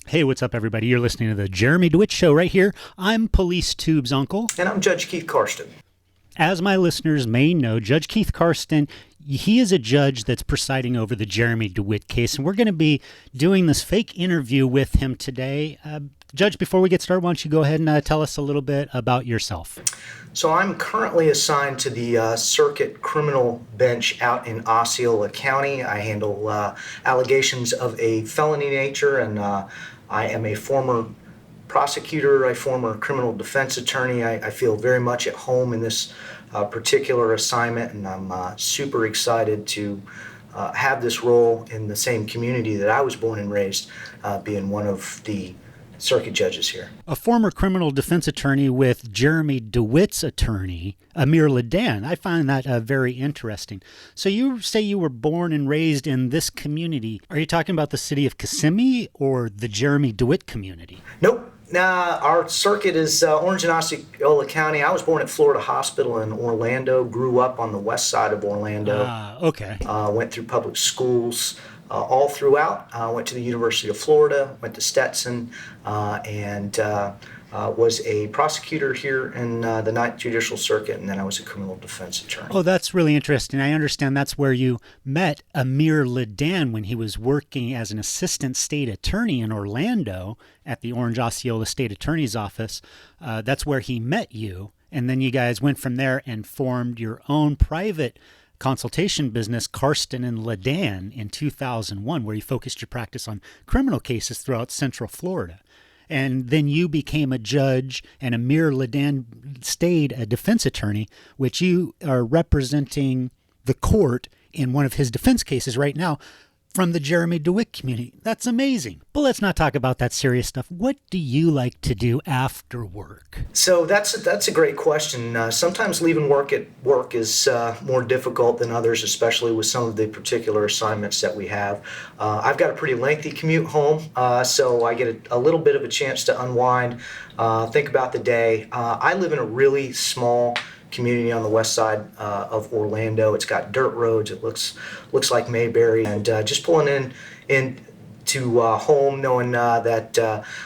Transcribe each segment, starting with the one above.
Hey, what's up, everybody? You're listening to the Jeremy Dewitte Show right here. I'm PoliceTube's uncle. And I'm Judge Keith Carsten. As my listeners may know, Judge Keith Carsten, he is a judge that's presiding over the Jeremy Dewitte case, and we're going to be doing this fake interview with him today. Judge, before we get started, why don't you go ahead and tell us a little bit about yourself? So I'm currently assigned to the Circuit Criminal Bench out in Osceola County. I handle allegations of a felony nature, and I am a former prosecutor, a former criminal defense attorney. I feel very much at home in this particular assignment, and I'm super excited to have this role in the same community that I was born and raised, being one of the circuit judges here. A former criminal defense attorney with Jeremy Dewitte's attorney, Amir Ladan. I find that very interesting. So you say you were born and raised in this community. Are you talking about the city of Kissimmee or the Jeremy Dewitte community? Nope. Our circuit is Orange and Osceola County. I was born at Florida Hospital in Orlando, grew up on the west side of Orlando. Okay. Went through public schools all throughout. Went to the University of Florida, went to Stetson, and was a prosecutor here in the Ninth Judicial Circuit, and then I was a criminal defense attorney. Oh, that's really interesting. I understand that's where you met Amir Ladan when he was working as an assistant state attorney in Orlando at the Orange Osceola State Attorney's Office. That's where he met you, and then you guys went from there and formed your own private consultation business, Carsten and Ladan, in 2001, where you focused your practice on criminal cases throughout Central Florida. And then you became a judge, and Amir Ladan stayed a defense attorney, which you are representing the court in one of his defense cases right now from the Jeremy Dewitte community. That's amazing. But let's not talk about that serious stuff. What do you like to do after work? So that's a great question. Sometimes leaving work at work is more difficult than others, especially with some of the particular assignments that we have. I've got a pretty lengthy commute home, so I get a little bit of a chance to unwind, think about the day. I live in a really small community on the west side of Orlando. It's got dirt roads. It looks like Mayberry, and just pulling in to home, knowing that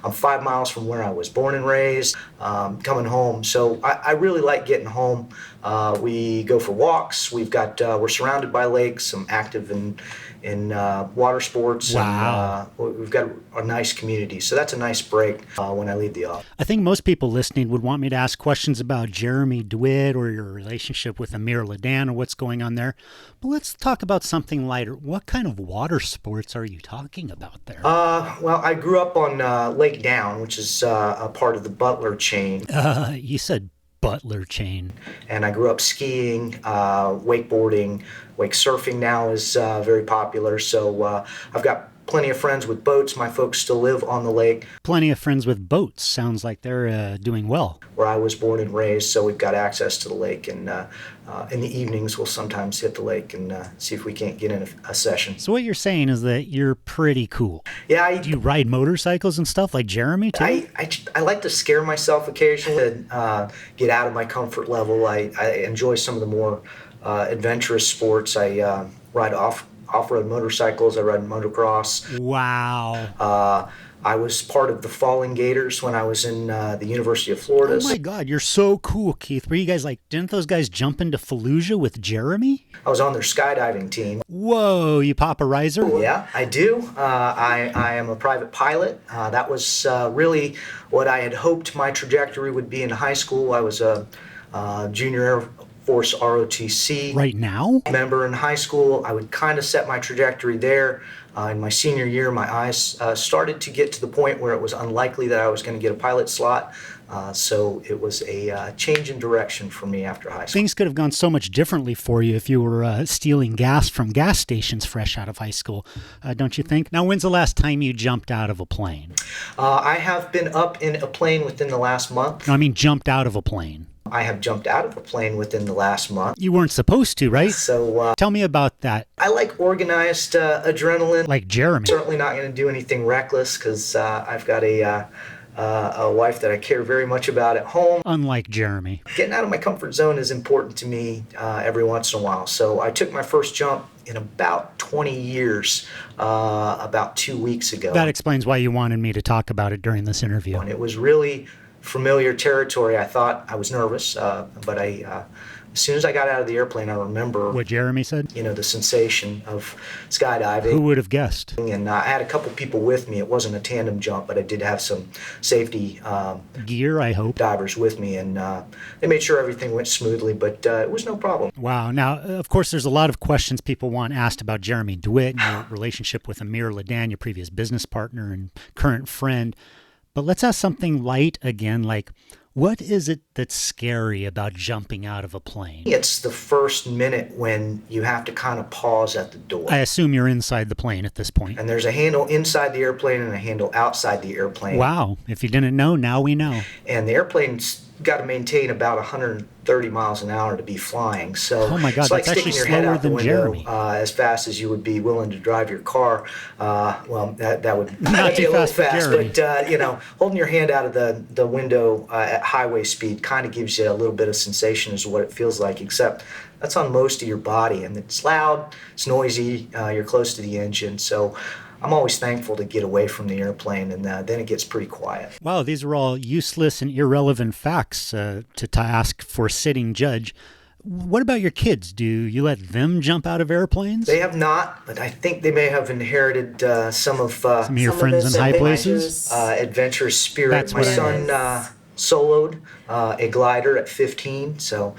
I'm 5 miles from where I was born and raised, coming home. So I really like getting home. We go for walks. We're surrounded by lakes. I'm active in water sports. Wow. And, we've got a nice community. So that's a nice break when I leave the office. I think most people listening would want me to ask questions about Jeremy Dewitte or your relationship with Amir Ladan or what's going on there. But let's talk about something lighter. What kind of water sports are you talking about there? Well, I grew up on Lake Down, which is a part of the Butler chain. You said Butler chain. And I grew up skiing, wakeboarding. Wake surfing now is very popular, so I've got plenty of friends with boats. My folks still live on the lake. Plenty of friends with boats. Sounds like they're doing well. Where I was born and raised, so we've got access to the lake, and in the evenings we'll sometimes hit the lake and see if we can't get in a session. So what you're saying is that you're pretty cool. Yeah. Do you ride motorcycles and stuff like Jeremy too? I like to scare myself occasionally and get out of my comfort level. I enjoy some of the more adventurous sports. I ride off-road motorcycles. I ride motocross. Wow. I was part of the Falling Gators when I was in the University of Florida. Oh my God, you're so cool, Keith. Were you guys didn't those guys jump into Fallujah with Jeremy? I was on their skydiving team. Whoa, you pop a riser? Yeah, I do. I am a private pilot. That was really what I had hoped my trajectory would be in high school. I was a junior Air Force ROTC right now member in high school. I would kind of set my trajectory there. In my senior year, my eyes started to get to the point where it was unlikely that I was going to get a pilot slot. So it was a change in direction for me after high school. Things could have gone so much differently for you if you were stealing gas from gas stations fresh out of high school, don't you think? Now, when's the last time you jumped out of a plane? I have been up in a plane within the last month. No, I mean jumped out of a plane. I have jumped out of a plane within the last month. You weren't supposed to, right? So tell me about that. I like organized adrenaline. Like Jeremy. Certainly not going to do anything reckless because I've got a a wife that I care very much about at home. Unlike Jeremy. Getting out of my comfort zone is important to me every once in a while. So I took my first jump in about 20 years, about 2 weeks ago. That explains why you wanted me to talk about it during this interview. And it was really familiar territory. I thought I was nervous, but as soon as I got out of the airplane, I remember what Jeremy said. The sensation of skydiving. Who would have guessed? And I had a couple people with me. It wasn't a tandem jump, but I did have some safety gear, I hope, divers with me, and they made sure everything went smoothly. But it was no problem. Wow. Now, of course, there's a lot of questions people want asked about Jeremy Dewitte and your relationship with Amir Ladan, your previous business partner and current friend. But let's ask something light again, like, what is it that's scary about jumping out of a plane? It's the first minute when you have to kind of pause at the door. I assume you're inside the plane at this point. And there's a handle inside the airplane and a handle outside the airplane. Wow. If you didn't know, now we know. And the airplane's got to maintain about 130 miles an hour to be flying. So oh my God, it's like that's sticking actually your head slower out the than window Jeremy. As fast as you would be willing to drive your car. Well, that would Not be too a little fast, fast. But, holding your hand out of the window at highway speed kind of gives you a little bit of sensation as to what it feels like, except that's on most of your body. And it's loud, it's noisy, you're close to the engine. So I'm always thankful to get away from the airplane, and then it gets pretty quiet. Wow, these are all useless and irrelevant facts to ask for a sitting judge. What about your kids? Do you let them jump out of airplanes? They have not, but I think they may have inherited some of your friends in high places? Adventurous spirit. That's My what son soloed a glider at 15, so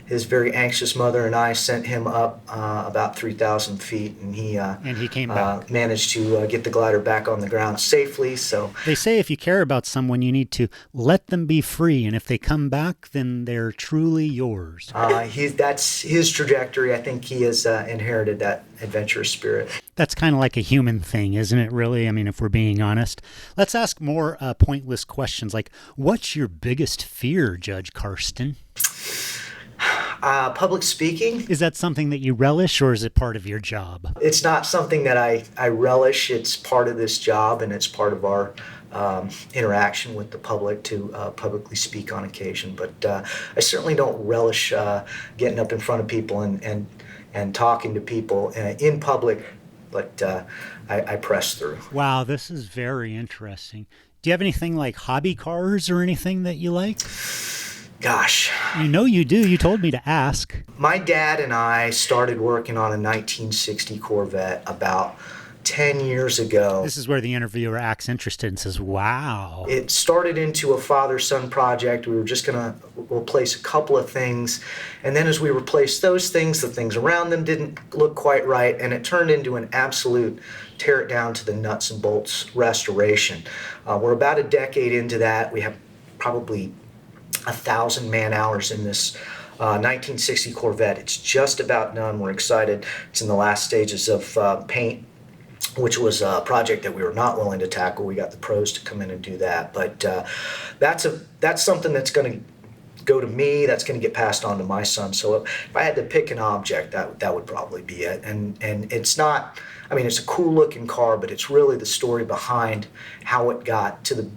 his very anxious mother and I sent him up about 3,000 feet, and he came back. Managed to get the glider back on the ground safely. So they say if you care about someone, you need to let them be free, and if they come back, then they're truly yours. That's his trajectory. I think he has inherited that adventurous spirit. That's kind of like a human thing, isn't it, really? I mean, if we're being honest. Let's ask more pointless questions, like, what's your biggest fear, Judge Carsten? Public speaking. Is that something that you relish, or is it part of your job? It's not something that I relish. It's part of this job, and it's part of our interaction with the public to publicly speak on occasion. But I certainly don't relish getting up in front of people and talking to people in public, but I press through. Wow, this is very interesting. Do you have anything like hobby cars or anything that you like? Gosh. You know you do. You told me to ask. My dad and I started working on a 1960 Corvette about 10 years ago. This is where the interviewer acts interested and says, wow. It started into a father-son project. We were just going to replace a couple of things. And then as we replaced those things, the things around them didn't look quite right. And it turned into an absolute tear it down to the nuts and bolts restoration. We're about a decade into that. We have probably 1,000 man-hours in this 1960 Corvette. It's just about done. We're excited. It's in the last stages of paint, which was a project that we were not willing to tackle. We got the pros to come in and do that. But that's something that's going to go to me. That's going to get passed on to my son. So if I had to pick an object, that would probably be it. And it's not, I mean, it's a cool-looking car, but it's really the story behind how it got to the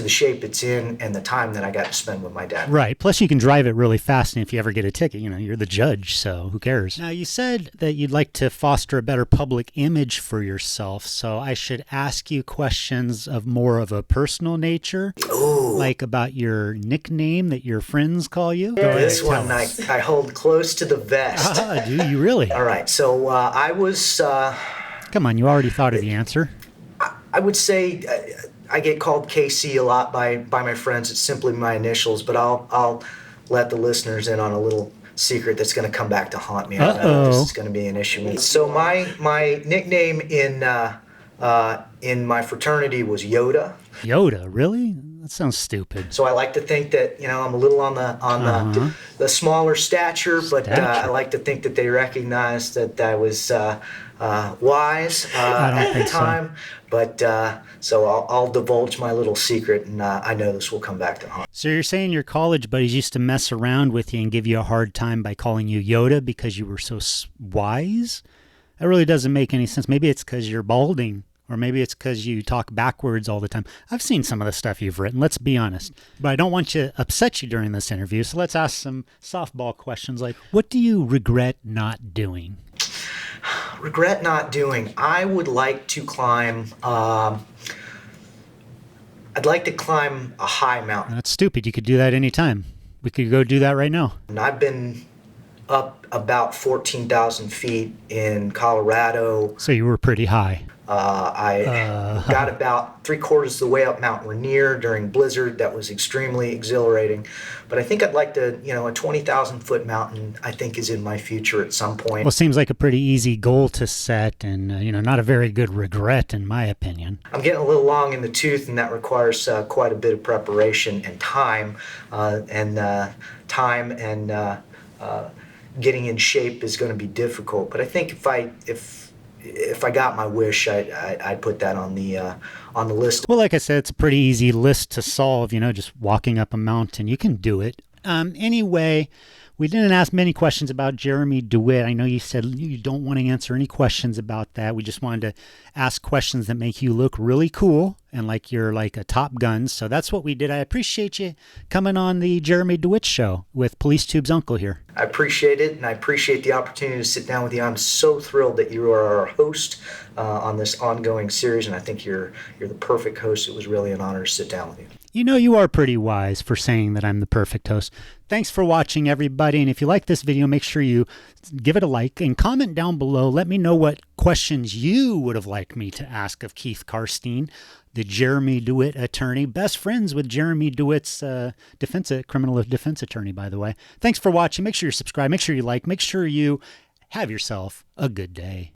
shape it's in and the time that I got to spend with my dad. Right. Plus you can drive it really fast, and if you ever get a ticket, you're the judge, so who cares? Now, you said that you'd like to foster a better public image for yourself, so I should ask you questions of more of a personal nature. Ooh. Like about your nickname that your friends call you? This one I hold close to the vest. Ah, do you really? All right. So I was... Come on, you already thought of the answer. I would say... I get called KC a lot by my friends. It's simply my initials, but I'll let the listeners in on a little secret that's going to come back to haunt me. I know this is going to be an issue. So my nickname in my fraternity was Yoda. Yoda, really? That sounds stupid. So I like to think that I'm a little on the smaller stature, but I like to think that they recognize that I was wise at the time. So. But so I'll divulge my little secret, and I know this will come back to haunt. So you're saying your college buddies used to mess around with you and give you a hard time by calling you Yoda because you were so wise? That really doesn't make any sense. Maybe it's because you're balding. Or maybe it's because you talk backwards all the time. I've seen some of the stuff you've written, let's be honest. But I don't want to upset you during this interview, so let's ask some softball questions like, what do you regret not doing? Regret not doing? I would like to climb, I'd like to climb a high mountain. That's stupid. You could do that anytime. We could go do that right now. And I've been up about 14,000 feet in Colorado. So you were pretty high. I got about 3/4 of the way up Mount Rainier during blizzard. That was extremely exhilarating. But I think I'd like to, a 20,000 foot mountain, I think, is in my future at some point. Well, it seems like a pretty easy goal to set and, not a very good regret, in my opinion. I'm getting a little long in the tooth, and that requires quite a bit of preparation and time. Getting in shape is going to be difficult. But I think if I got my wish, I'd put that on the list. Well, like I said, it's a pretty easy list to solve, just walking up a mountain. You can do it. Anyway, we didn't ask many questions about Jeremy Dewitte. I know you said you don't want to answer any questions about that. We just wanted to ask questions that make you look really cool and like you're like a Top Gun. So that's what we did. I appreciate you coming on the Jeremy Dewitte Show with PoliceTube's uncle here. I appreciate it, and I appreciate the opportunity to sit down with you. I'm so thrilled that you are our host on this ongoing series, and I think you're the perfect host. It was really an honor to sit down with you. You are pretty wise for saying that I'm the perfect host. Thanks for watching, everybody. And if you like this video, make sure you give it a like and comment down below. Let me know what questions you would have liked me to ask of Keith Carsten, the Jeremy Dewitte attorney. Best friends with Jeremy Dewitte's criminal defense attorney, by the way. Thanks for watching. Make sure you subscribe. Make sure you like. Make sure you have yourself a good day.